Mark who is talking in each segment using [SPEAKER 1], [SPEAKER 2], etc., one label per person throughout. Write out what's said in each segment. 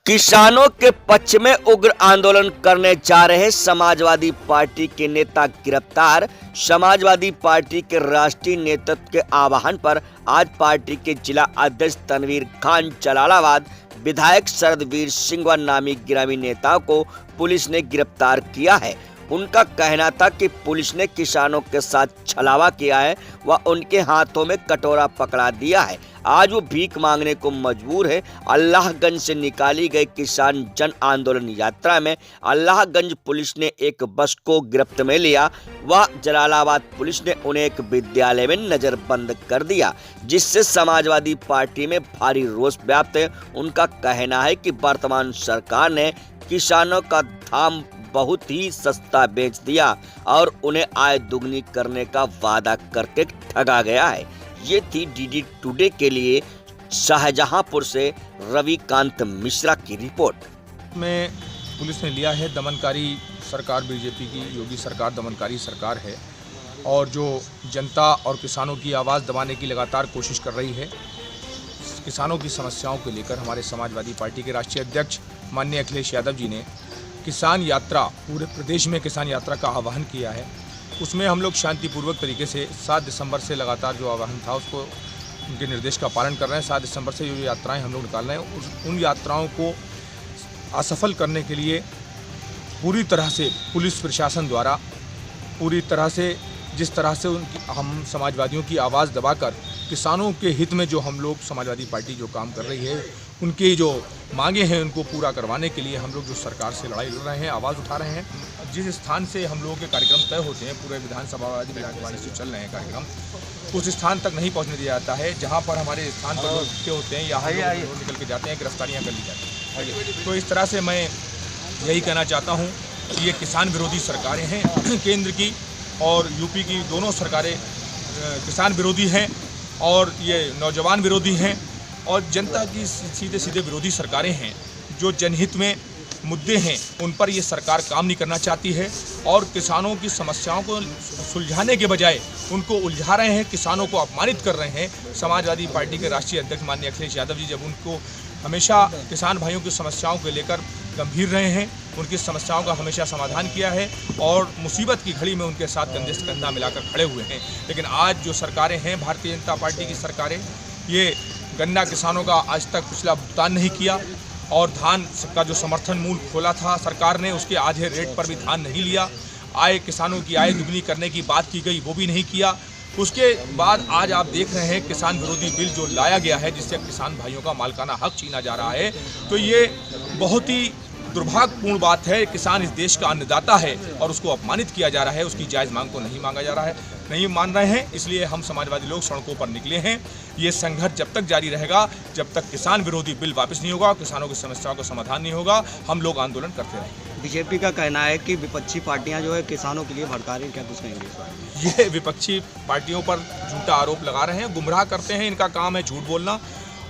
[SPEAKER 1] किसानों के पक्ष में उग्र आंदोलन करने जा रहे समाजवादी पार्टी के नेता गिरफ्तार। समाजवादी पार्टी के राष्ट्रीय नेतृत्व के आह्वान पर आज पार्टी के जिला अध्यक्ष तनवीर खान, जलालाबाद विधायक शरदवीर सिंह व नामी गिरामी नेताओं को पुलिस ने गिरफ्तार किया है। उनका कहना था कि पुलिस ने किसानों के साथ छलावा किया है व उनके हाथों में कटोरा पकड़ा दिया है। आज वो भीख मांगने को मजबूर है। अल्लाहगंज से निकाली गई किसान जन आंदोलन यात्रा में अल्लाहगंज पुलिस ने एक बस को गिरफ्त में लिया व जलालाबाद पुलिस ने उन्हें एक विद्यालय में नजरबंद कर दिया, जिससे समाजवादी पार्टी में भारी रोष व्याप्त है। उनका कहना है कि वर्तमान सरकार ने किसानों का धान बहुत ही सस्ता बेच दिया और उन्हें आय दुगनी करने का वादा करके ठगा गया है। ये थी डीडी टुडे के लिए शाहजहांपुर से रविकांत मिश्रा की रिपोर्ट।
[SPEAKER 2] में पुलिस ने लिया है दमनकारी सरकार, बीजेपी की योगी सरकार दमनकारी सरकार है और जो जनता और किसानों की आवाज़ दबाने की लगातार कोशिश कर रही है। किसानों की समस्याओं को लेकर हमारे समाजवादी पार्टी के राष्ट्रीय अध्यक्ष माननीय अखिलेश यादव जी ने किसान यात्रा, पूरे प्रदेश में किसान यात्रा का आह्वान किया है। उसमें हम लोग शांतिपूर्वक तरीके से 7 दिसंबर से लगातार जो आह्वान था उसको उनके निर्देश का पालन कर रहे हैं। 7 दिसंबर से जो यात्राएं हम लोग निकाल रहे हैं उन यात्राओं को असफल करने के लिए पूरी तरह से पुलिस प्रशासन द्वारा पूरी तरह से जिस तरह से हम समाजवादियों की आवाज़ दबाकर किसानों के हित में जो हम लोग समाजवादी पार्टी जो काम कर रही है, उनकी जो मांगे हैं उनको पूरा करवाने के लिए हम लोग जो सरकार से लड़ाई लड़ रहे हैं, आवाज़ उठा रहे हैं। जिस स्थान से हम लोगों के कार्यक्रम तय होते हैं, पूरे विधानसभावादी से चल रहे हैं कार्यक्रम, उस स्थान तक नहीं पहुंचने दिया जाता है। जहां पर हमारे स्थान पर लोग इकट्ठे होते हैं या निकल के जाते हैं, गिरफ्तारियां कर ली जाती हैं। तो इस तरह से मैं यही कहना चाहता हूँ कि ये किसान विरोधी सरकारें हैं। केंद्र की और यूपी की दोनों सरकारें किसान विरोधी हैं और ये नौजवान विरोधी हैं और जनता की सीधे सीधे विरोधी सरकारें हैं। जो जनहित में मुद्दे हैं उन पर ये सरकार काम नहीं करना चाहती है और किसानों की समस्याओं को सुलझाने के बजाय उनको उलझा रहे हैं, किसानों को अपमानित कर रहे हैं। समाजवादी पार्टी के राष्ट्रीय अध्यक्ष माननीय अखिलेश यादव जी जब उनको हमेशा किसान भाइयों की समस्याओं को लेकर गंभीर रहे हैं, उनकी समस्याओं का हमेशा समाधान किया है और मुसीबत की घड़ी में उनके साथ कंधे से कंधा मिलाकर खड़े हुए हैं। लेकिन आज जो सरकारें हैं, भारतीय जनता पार्टी की सरकारें, ये गन्ना किसानों का आज तक पिछला भुगतान नहीं किया और धान का जो समर्थन मूल्य खोला था सरकार ने, उसके आधे रेट पर भी धान नहीं लिया। किसानों की आय दुगनी करने की बात की गई, वो भी नहीं किया। उसके बाद आज आप देख रहे हैं किसान विरोधी बिल जो लाया गया है, जिससे किसान भाइयों का मालिकाना हक छीना जा रहा है। तो ये बहुत ही दुर्भाग्यपूर्ण बात है। किसान इस देश का अन्नदाता है और उसको अपमानित किया जा रहा है, उसकी जायज़ मांग को नहीं मांगा जा रहा है, नहीं मान रहे हैं। इसलिए हम समाजवादी लोग सड़कों पर निकले हैं। ये संघर्ष जब तक जारी रहेगा, जब तक किसान विरोधी बिल वापस नहीं होगा, किसानों की समस्याओं का समाधान नहीं होगा, हम लोग आंदोलन करते रहेंगे।
[SPEAKER 3] बीजेपी का कहना है कि विपक्षी पार्टियां जो है किसानों के लिए भड़का रही हैं, क्या कुछ कहेंगे?
[SPEAKER 2] ये विपक्षी पार्टियों पर झूठा आरोप लगा रहे हैं, गुमराह करते हैं। इनका काम है झूठ बोलना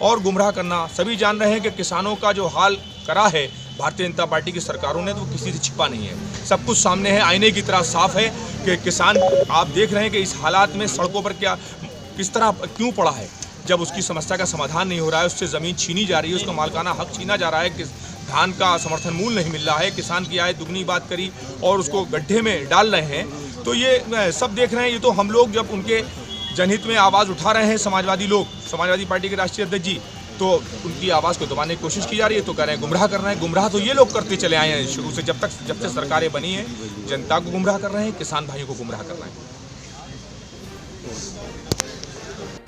[SPEAKER 2] और गुमराह करना। सभी जान रहे हैं कि किसानों का जो हाल करा है भारतीय जनता पार्टी की सरकारों ने, तो वो किसी से छिपा नहीं है, सब कुछ सामने है, आईने की तरह साफ है कि किसान आप देख रहे हैं कि इस हालात में सड़कों पर किस तरह क्यों पड़ा है। जब उसकी समस्या का समाधान नहीं हो रहा है, उससे ज़मीन छीनी जा रही है, उसका मालिकाना हक छीना जा रहा है, कि धान का समर्थन मूल्य नहीं मिल रहा है, किसान की आय दुगनी बात करी और उसको गड्ढे में डाल रहे हैं। तो ये सब देख रहे हैं। ये तो हम लोग जब उनके जनहित में आवाज़ उठा रहे हैं समाजवादी लोग, समाजवादी पार्टी के राष्ट्रीय अध्यक्ष जी, तो उनकी आवाज़ को दबाने की कोशिश की जा रही है। तो कह रहे हैं गुमराह कर रहे हैं। गुमराह तो ये लोग करते चले आए हैं शुरू से, जब से सरकारें बनी हैं। जनता को गुमराह कर रहे हैं, किसान भाइयों को गुमराह कर रहे हैं।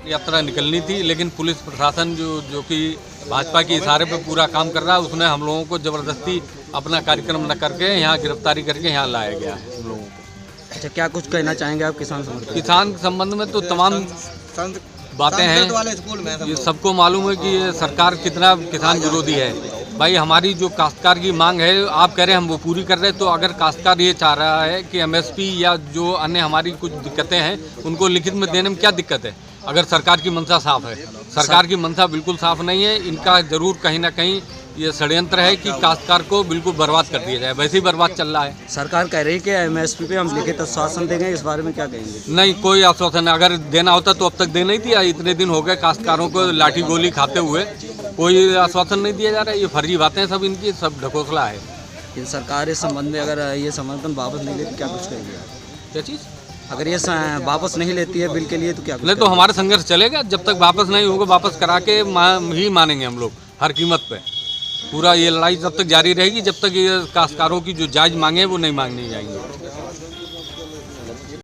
[SPEAKER 4] यात्रा निकलनी थी, लेकिन पुलिस प्रशासन जो कि भाजपा के इशारे पर पूरा काम कर रहा है, उसने हम लोगों को ज़बरदस्ती अपना कार्यक्रम न करके यहाँ गिरफ्तारी करके यहाँ लाया गया है हम लोगों को।
[SPEAKER 3] अच्छा, क्या कुछ कहना चाहेंगे आप किसान
[SPEAKER 4] संबंध में? तो तमाम बातें हैं। ये सबको मालूम है कि ये सरकार कितना किसान विरोधी है। भाई, हमारी जो काश्तकार की मांग है, आप कह रहे हैं हम वो पूरी कर रहे हैं। तो अगर काश्तकार ये चाह रहा है कि MSP या जो अन्य हमारी कुछ दिक्कतें हैं उनको लिखित में देने में क्या दिक्कत है? अगर सरकार की मंशा साफ है। सरकार की मंशा बिल्कुल साफ नहीं है। इनका जरूर कहीं ना कहीं ये षड्यंत्र है कि काश्तकार को बिल्कुल बर्बाद कर दिया जाए। वैसे ही बर्बाद चल रहा है।
[SPEAKER 3] सरकार कह रही है कि MSP पे हम लिखित आश्वासन देंगे, इस बारे में क्या कहेंगे?
[SPEAKER 4] नहीं, कोई आश्वासन अगर देना होता तो अब तक देना ही थी। इतने दिन हो गए काश्तकारों को लाठी गोली खाते हुए। कोई आश्वासन नहीं दिया जा रहा है। ये फर्जी बातें सब इनकी, सब ढकोसला है।
[SPEAKER 3] कि सरकार इस संबंध में अगर ये समर्थन वापस नहीं लेती क्या कुछ कहेंगे आप?
[SPEAKER 4] क्या चीज़?
[SPEAKER 3] अगर ये वापस नहीं लेती है बिल के लिए तो क्या कुछ
[SPEAKER 4] नहीं तो हमारा संघर्ष चलेगा जब तक वापस नहीं होगा। वापस करा के ही मानेंगे हम लोग हर कीमत पे। पूरा ये लड़ाई तब तक जारी रहेगी जब तक ये काश्तकारों की जो जायज़ मांगे वो नहीं मांगनी जाएंगी।